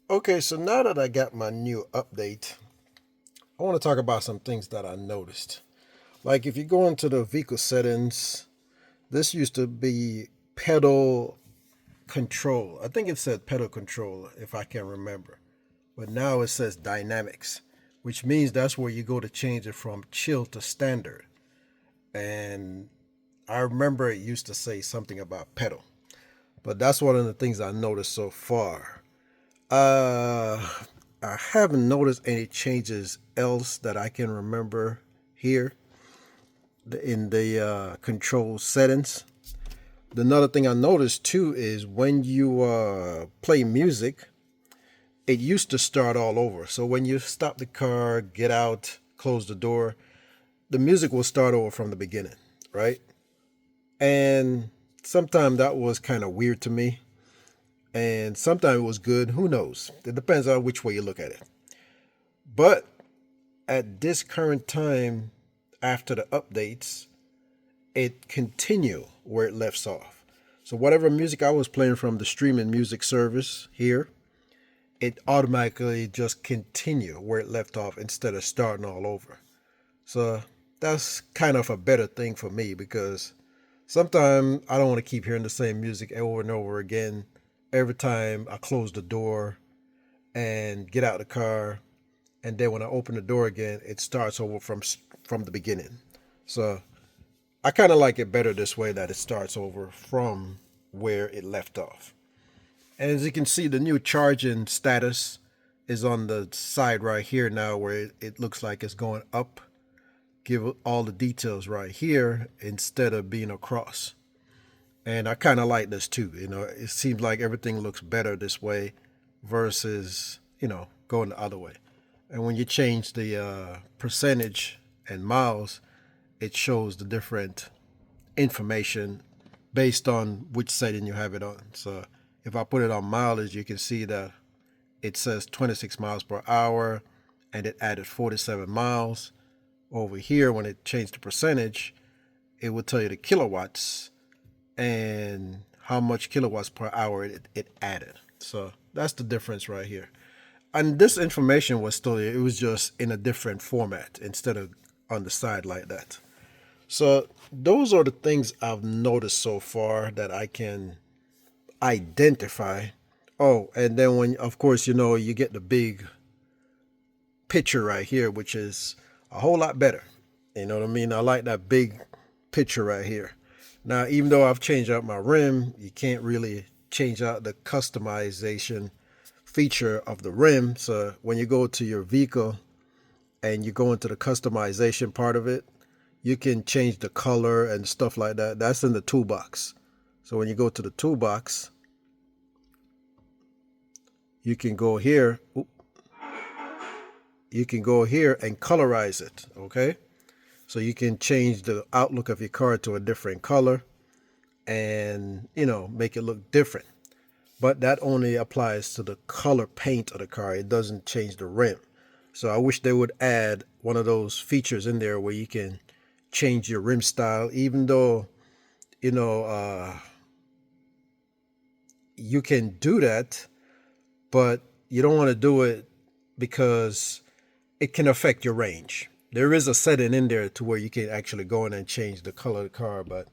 Okay, so now that I got my new update, I want to talk about some things that I noticed. Like if you go into the vehicle settings, this used to be pedal control. I think it said pedal control if I can remember. But now it says dynamics, which means that's where you go to change it from chill to standard. And I remember it used to say something about pedal. But that's one of the things I noticed so far. Uh, I haven't noticed any changes else that I can remember here in the control settings. Another thing I noticed too is when you play music, it used to start all over. So when you stop the car, get out, close the door, the music will start over from the beginning, right? And sometimes that was kind of weird to me, and sometimes it was good. Who knows? It depends on which way you look at it. But at this current time, after the updates, it continue where it left off. So whatever music I was playing from the streaming music service here, it automatically just continue where it left off instead of starting all over. So that's kind of a better thing for me because sometimes I don't want to keep hearing the same music over and over again every time I close the door and get out of the car, and then when I open the door again, it starts over from the beginning. So I kind of like it better this way that it starts over from where it left off. And as you can see, the new charging status is on the side right here now, where it looks like it's going up. Give all the details right here instead of being across. And I kind of like this too. It seems like everything looks better this way versus, going the other way. And when you change the percentage and miles, it shows the different information based on which setting you have it on. So if I put it on mileage, you can see that it says 26 miles per hour and it added 47 miles. Over here, when it changed the percentage, it would tell you the kilowatts and how much kilowatts per hour it added. So that's the difference right here. And this information was still, it was just in a different format instead of on the side like that. So those are the things I've noticed so far that I can identify. Oh, and then when, of course, you get the big picture right here, which is a whole lot better. You know what I mean? I like that big picture right here. Now, even though I've changed out my rim, you can't really change out the customization feature of the rim. So when you go to your vehicle and you go into the customization part of it, you can change the color and stuff like that. That's in the toolbox. So when you go to the toolbox, you can go here. You can go here and colorize it. Okay. So you can change the outlook of your car to a different color and, make it look different. But that only applies to the color paint of the car. It doesn't change the rim. So I wish they would add one of those features in there where you can change your rim style, even though, you know, uh, you can do that, but you don't want to do it because it can affect your range. There is a setting in there to where you can actually go in and change the color of the car, but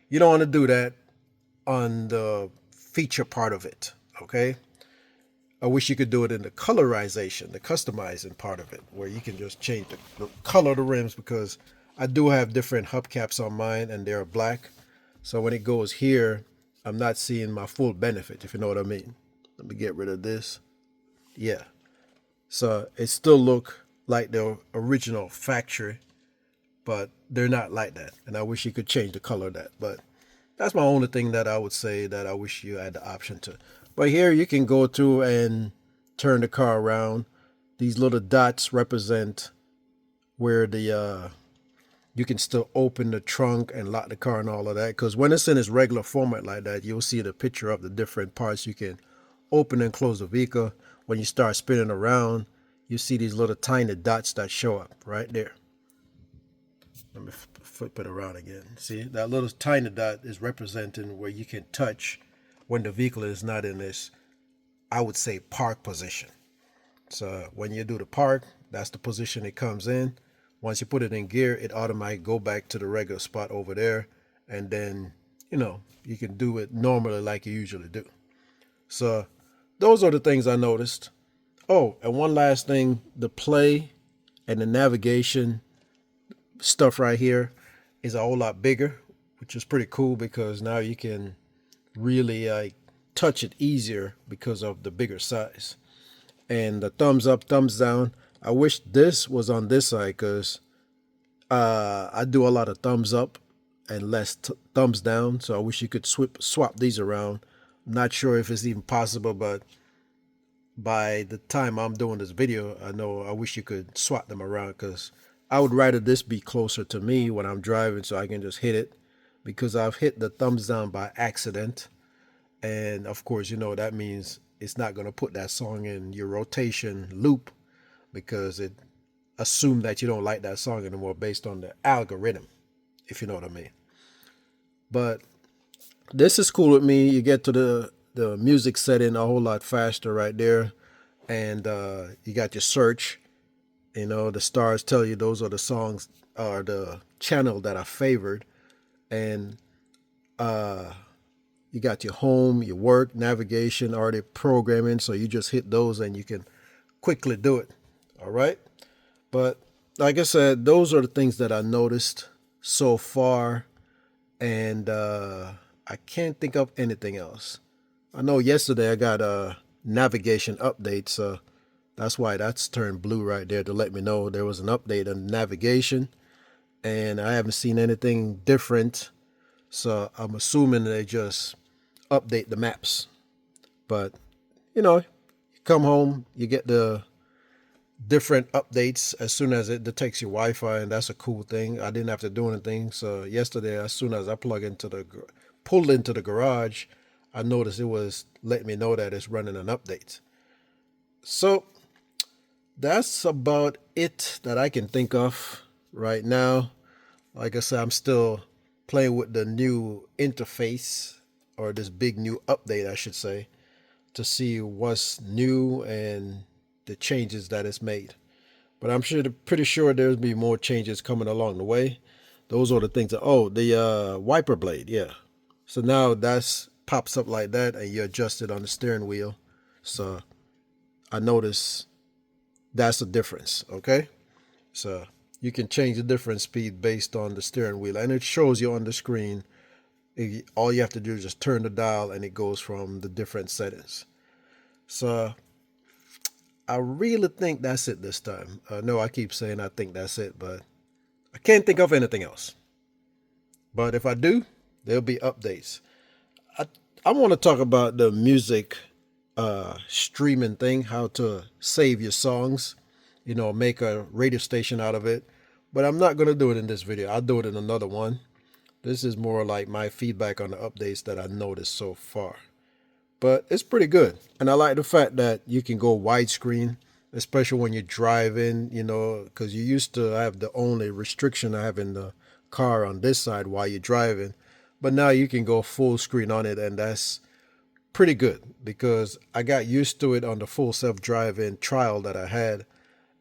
you don't want to do that on the feature part of it. Okay. I wish you could do it in the colorization, the customizing part of it, where you can just change the color of the rims because I do have different hubcaps on mine and they're black. So when it goes here, I'm not seeing my full benefit, if you know what I mean. Let me get rid of this. Yeah. So it still look like the original factory, but they're not like that. And I wish you could change the color of that. But that's my only thing that I would say that I wish you had the option to. But here you can go through and turn the car around. These little dots represent where the you can still open the trunk and lock the car and all of that. Because when it's in its regular format like that, you'll see the picture of the different parts you can open and close the vehicle. When you start spinning around, you see these little tiny dots that show up right there. Let me flip it around again. See, that little tiny dot is representing where you can touch when the vehicle is not in this I would say park position. So when you do the park, that's the position it comes in. Once you put it in gear, it automatically go back to the regular spot over there, and then you can do it normally like you usually do. So those are the things I noticed. Oh, and one last thing, the play and the navigation stuff right here is a whole lot bigger, which is pretty cool because now you can really touch it easier because of the bigger size. And the thumbs up, thumbs down. I wish this was on this side because I do a lot of thumbs up and less thumbs down. So I wish you could swap these around. I'm not sure if it's even possible, but by the time I'm doing this video, I wish you could swap them around because I would rather this be closer to me when I'm driving so I can just hit it, because I've hit the thumbs down by accident. And of course, that means it's not going to put that song in your rotation loop because it assumed that you don't like that song anymore based on the algorithm, if you know what I mean. But this is cool with me. You get to the music setting a whole lot faster right there. And you got your search. The stars tell you those are the songs or the channel that I favored. And you got your home, your work, navigation, already programming. So you just hit those and you can quickly do it. All right. But like I said, those are the things that I noticed so far. And I can't think of anything else. I know yesterday I got a navigation update. So that's why that's turned blue right there to let me know there was an update on navigation. And I haven't seen anything different. So I'm assuming they just update the maps. But, you come home, you get the different updates as soon as it detects your Wi-Fi, and that's a cool thing. I didn't have to do anything. So yesterday, as soon as I pulled into the garage, I noticed it was letting me know that it's running an update. So that's about it that I can think of right now. Like I said, I'm still playing with the new interface, or this big new update, I should say, to see what's new and the changes that it's made. But I'm pretty sure there'll be more changes coming along the way. Those are the things the wiper blade, yeah. So now that's pops up like that, and you adjust it on the steering wheel. So I notice that's a difference, okay? So you can change the difference speed based on the steering wheel, and it shows you on the screen. All you have to do is just turn the dial, and it goes from the different settings. So I really think that's it this time. No, I keep saying I think that's it, but I can't think of anything else. But if I do, there'll be updates. I, I want to talk about the music streaming thing, how to save your songs, make a radio station out of it. But I'm not going to do it in this video. I'll do it in another one. This is more like my feedback on the updates that I noticed so far. But it's pretty good. And I like the fact that you can go widescreen, especially when you're driving, because you used to have the only restriction I have in the car on this side while you're driving. But now you can go full screen on it, and that's pretty good because I got used to it on the full self-driving trial that I had.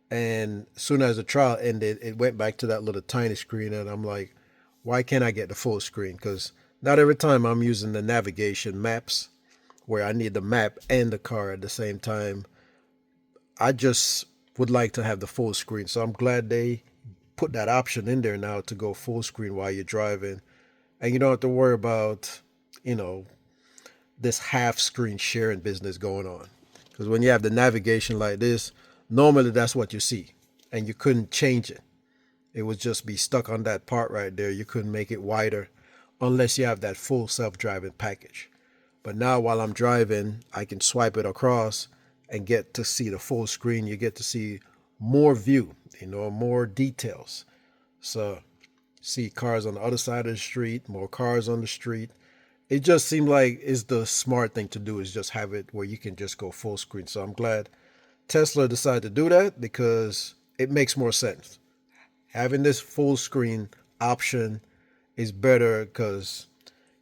And as soon as the trial ended, it went back to that little tiny screen. And I'm like, why can't I get the full screen? Because not every time I'm using the navigation maps where I need the map and the car at the same time. I just would like to have the full screen. So I'm glad they put that option in there now to go full screen while you're driving. And you don't have to worry about, this half screen sharing business going on. Because when you have the navigation like this, normally that's what you see. And you couldn't change it. It would just be stuck on that part right there. You couldn't make it wider unless you have that full self-driving package. But now while I'm driving, I can swipe it across and get to see the full screen. You get to see more view, more details. So see cars on the other side of the street, more cars on the street. It just seemed like it's the smart thing to do is just have it where you can just go full screen. So I'm glad Tesla decided to do that because it makes more sense. Having this full screen option is better because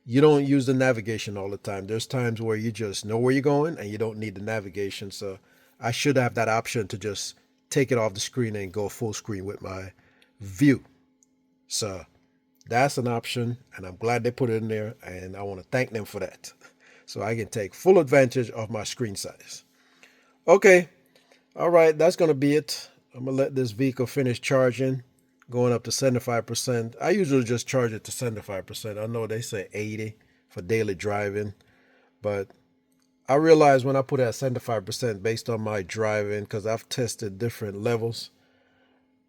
you don't use the navigation all the time. There's times where you just know where you're going and you don't need the navigation. So I should have that option to just take it off the screen and go full screen with my view. So that's an option, and I'm glad they put it in there, and I want to thank them for that. So I can take full advantage of my screen size. Okay, all right, that's going to be it. I'm going to let this vehicle finish charging, going up to 75%. I usually just charge it to 75%. I know they say 80 for daily driving, but I realize when I put it at 75% based on my driving, because I've tested different levels,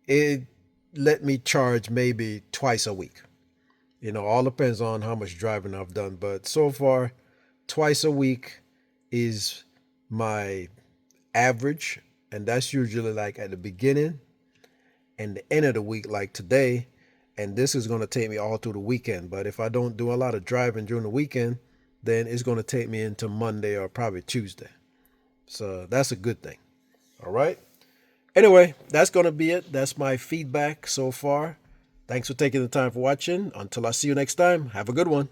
it let me charge maybe twice a week. All depends on how much driving I've done. But so far, twice a week is my average. And that's usually like at the beginning and the end of the week, like today. And this is going to take me all through the weekend. But if I don't do a lot of driving during the weekend, then it's going to take me into Monday or probably Tuesday. So that's a good thing. All right. Anyway, that's going to be it. That's my feedback so far. Thanks for taking the time for watching. Until I see you next time, have a good one.